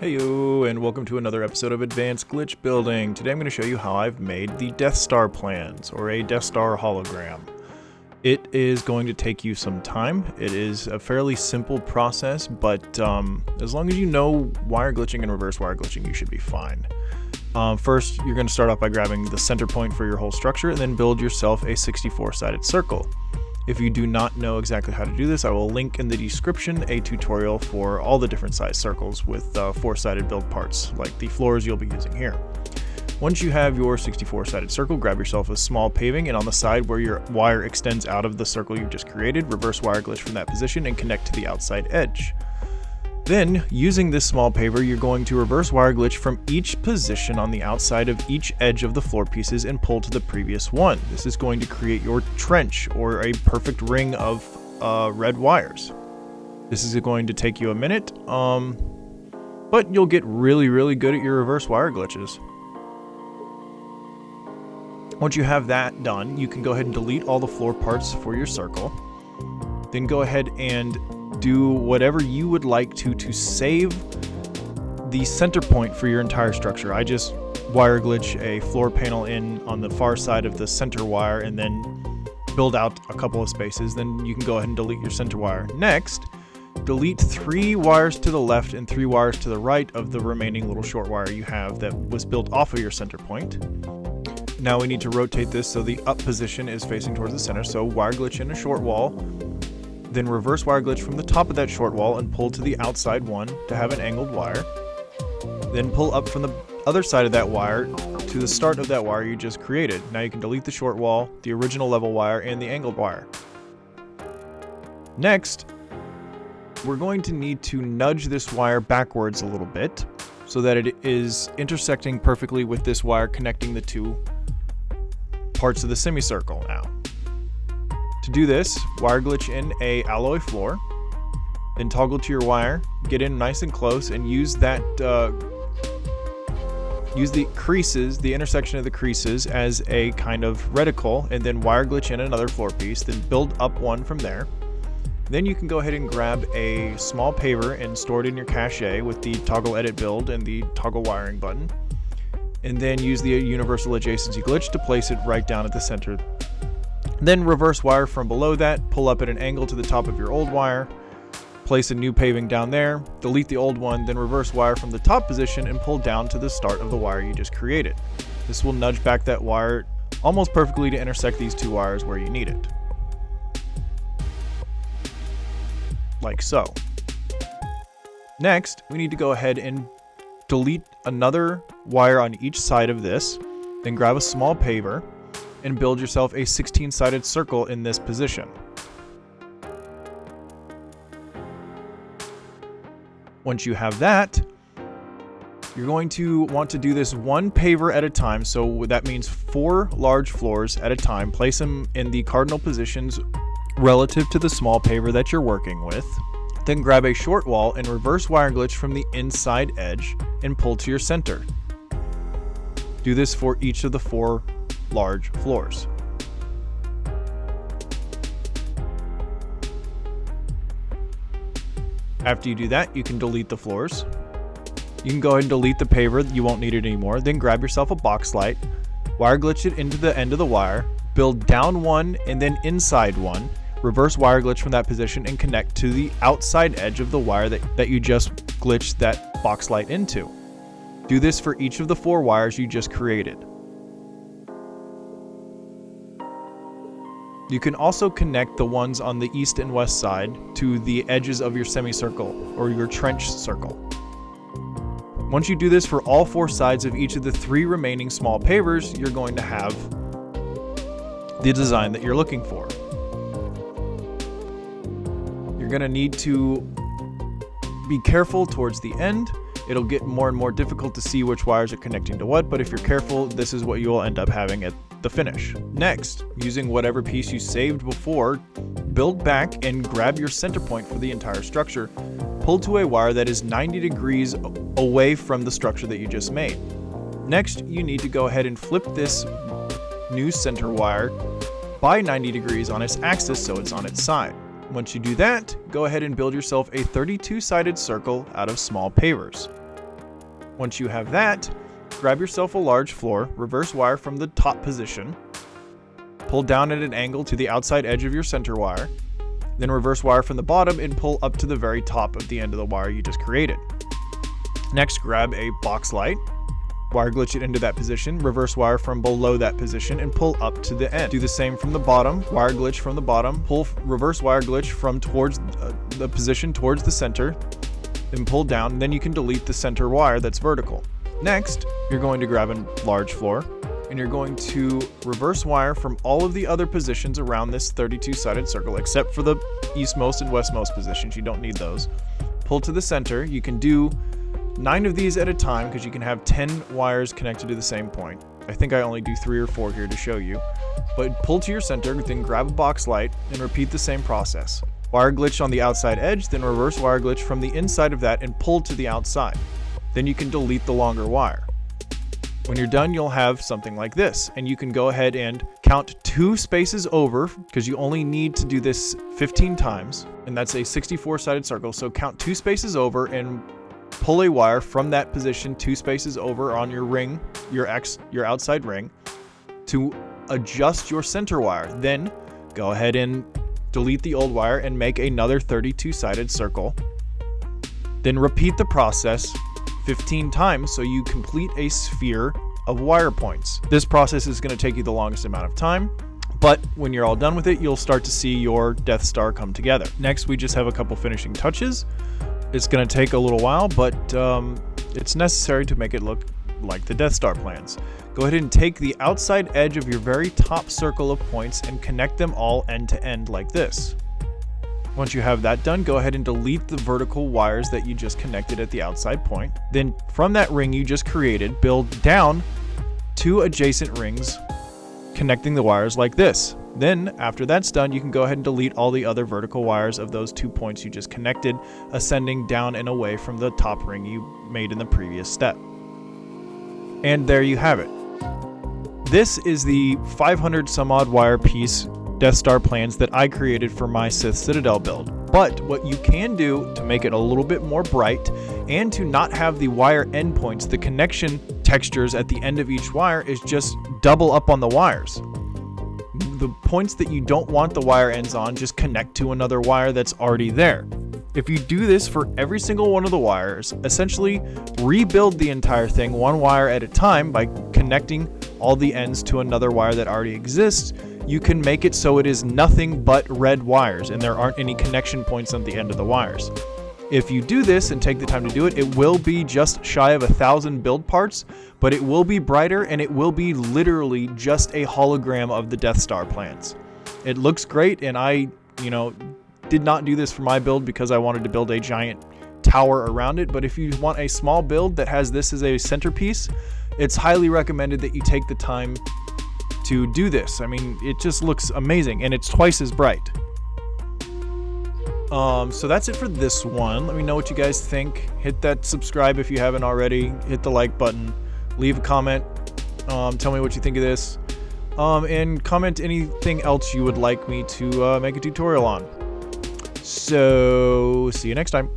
Heyo, and welcome to another episode of Advanced Glitch Building. Today I'm going to show you how I've made the Death Star plans, or a Death Star hologram. It is going to take you some time. It is a fairly simple process, but as long as you know wire glitching and reverse wire glitching, you should be fine. First, you're going to start off by grabbing the center point for your whole structure, and then build yourself a 64-sided circle. If you do not know exactly how to do this, I will link in the description a tutorial for all the different size circles with 4-sided build parts, like the floors you'll be using here. Once you have your 64-sided circle, grab yourself a small paving, and on the side where your wire extends out of the circle you've just created, reverse wire glitch from that position and connect to the outside edge. Then, using this small paver, you're going to reverse wire glitch from each position on the outside of each edge of the floor pieces and pull to the previous one. This is going to create your trench, or a perfect ring of red wires. This is going to take you a minute, but you'll get really good at your reverse wire glitches. Once you have that done, you can go ahead and delete all the floor parts for your circle. Then go ahead and do whatever you would like to save the center point for your entire structure. I just wire glitch a floor panel in on the far side of the center wire and then build out a couple of spaces. Then you can go ahead and delete your center wire. Next, delete 3 wires to the left and 3 wires to the right of the remaining little short wire you have that was built off of your center point. Now we need to rotate this so the up position is facing towards the center. So wire glitch in a short wall, then reverse wire glitch from the top of that short wall and pull to the outside one to have an angled wire. Then pull up from the other side of that wire to the start of that wire you just created. Now you can delete the short wall, the original level wire, and the angled wire. Next, we're going to need to nudge this wire backwards a little bit so that it is intersecting perfectly with this wire connecting the two parts of the semicircle now. To do this, wire glitch in a alloy floor, then toggle to your wire, get in nice and close, and use that use the creases, the intersection of the creases, as a kind of reticle, and then wire glitch in another floor piece, then build up one from there. Then you can go ahead and grab a small paver and store it in your cache with the toggle edit build and the toggle wiring button, and then use the universal adjacency glitch to place it right down at the center. Then reverse wire from below that, pull up at an angle to the top of your old wire, place a new paving down there, delete the old one, then reverse wire from the top position and pull down to the start of the wire you just created. This will nudge back that wire almost perfectly to intersect these 2 wires where you need it. Like so. Next, we need to go ahead and delete another wire on each side of this, then grab a small paver and build yourself a 16-sided circle in this position. Once you have that, you're going to want to do this 1 paver at a time, so that means 4 large floors at a time. Place them in the cardinal positions relative to the small paver that you're working with. Then grab a short wall and reverse wire glitch from the inside edge and pull to your center. Do this for each of the 4 large floors. After you do that, you can delete the floors. You can go ahead and delete the paver, you won't need it anymore. Then grab yourself a box light, wire glitch it into the end of the wire, build down 1 and then inside 1, reverse wire glitch from that position and connect to the outside edge of the wire that you just glitched that box light into. Do this for each of the 4 wires you just created. You can also connect the ones on the east and west side to the edges of your semicircle or your trench circle. Once you do this for all 4 sides of each of the 3 remaining small pavers, you're going to have the design that you're looking for. You're going to need to be careful towards the end. It'll get more and more difficult to see which wires are connecting to what, but if you're careful, this is what you will end up having at the finish. Next, using whatever piece you saved before, build back and grab your center point for the entire structure. Pull to a wire that is 90 degrees away from the structure that you just made. Next, you need to go ahead and flip this new center wire by 90 degrees on its axis so it's on its side. Once you do that, go ahead and build yourself a 32-sided circle out of small pavers. Once you have that, grab yourself a large floor, reverse wire from the top position, pull down at an angle to the outside edge of your center wire, then reverse wire from the bottom and pull up to the very top of the end of the wire you just created. Next, grab a box light, wire glitch it into that position, reverse wire from below that position and pull up to the end. Do the same from the bottom, wire glitch from the bottom, pull reverse wire glitch from towards the position towards the center, then pull down, and then you can delete the center wire that's vertical. Next, you're going to grab a large floor and you're going to reverse wire from all of the other positions around this 32-sided circle, except for the eastmost and westmost positions. You don't need those. Pull to the center. You can do 9 of these at a time because you can have 10 wires connected to the same point. I think I only do 3 or 4 here to show you. But pull to your center, then grab a box light and repeat the same process. Wire glitch on the outside edge, then reverse wire glitch from the inside of that and pull to the outside. Then you can delete the longer wire. When you're done, you'll have something like this, and you can go ahead and count 2 spaces over because you only need to do this 15 times, and that's a 64-sided circle. So count 2 spaces over and pull a wire from that position 2 spaces over on your ring, your outside ring, to adjust your center wire. Then go ahead and delete the old wire and make another 32-sided circle. Then repeat the process 15 times so you complete a sphere of wire points. This process is going to take you the longest amount of time, but when you're all done with it, you'll start to see your Death Star come together. Next, we just have a couple finishing touches. It's going to take a little while, but it's necessary to make it look like the Death Star plans. Go ahead and take the outside edge of your very top circle of points and connect them all end to end like this. Once you have that done, go ahead and delete the vertical wires that you just connected at the outside point. Then from that ring you just created, build down 2 adjacent rings connecting the wires like this. Then after that's done, you can go ahead and delete all the other vertical wires of those 2 points you just connected, ascending down and away from the top ring you made in the previous step. And there you have it. This is the 500 some odd wire piece Death Star plans that I created for my Sith Citadel build. But what you can do to make it a little bit more bright and to not have the wire endpoints, the connection textures at the end of each wire, is just double up on the wires. The points that you don't want the wire ends on, just connect to another wire that's already there. If you do this for every single one of the wires, essentially rebuild the entire thing 1 wire at a time by connecting all the ends to another wire that already exists, you can make it so it is nothing but red wires and there aren't any connection points on the end of the wires. If you do this and take the time to do it, it will be just shy of 1,000 build parts, but it will be brighter and it will be literally just a hologram of the Death Star plans. It looks great, and I, did not do this for my build because I wanted to build a giant tower around it, but if you want a small build that has this as a centerpiece, it's highly recommended that you take the time to do this. I mean, it just looks amazing and it's twice as bright. So that's it for this one. Let me know what you guys think. Hit that subscribe if you haven't already. Hit the like button. Leave a comment. Tell me what you think of this. And comment anything else you would like me to make a tutorial on. So, see you next time.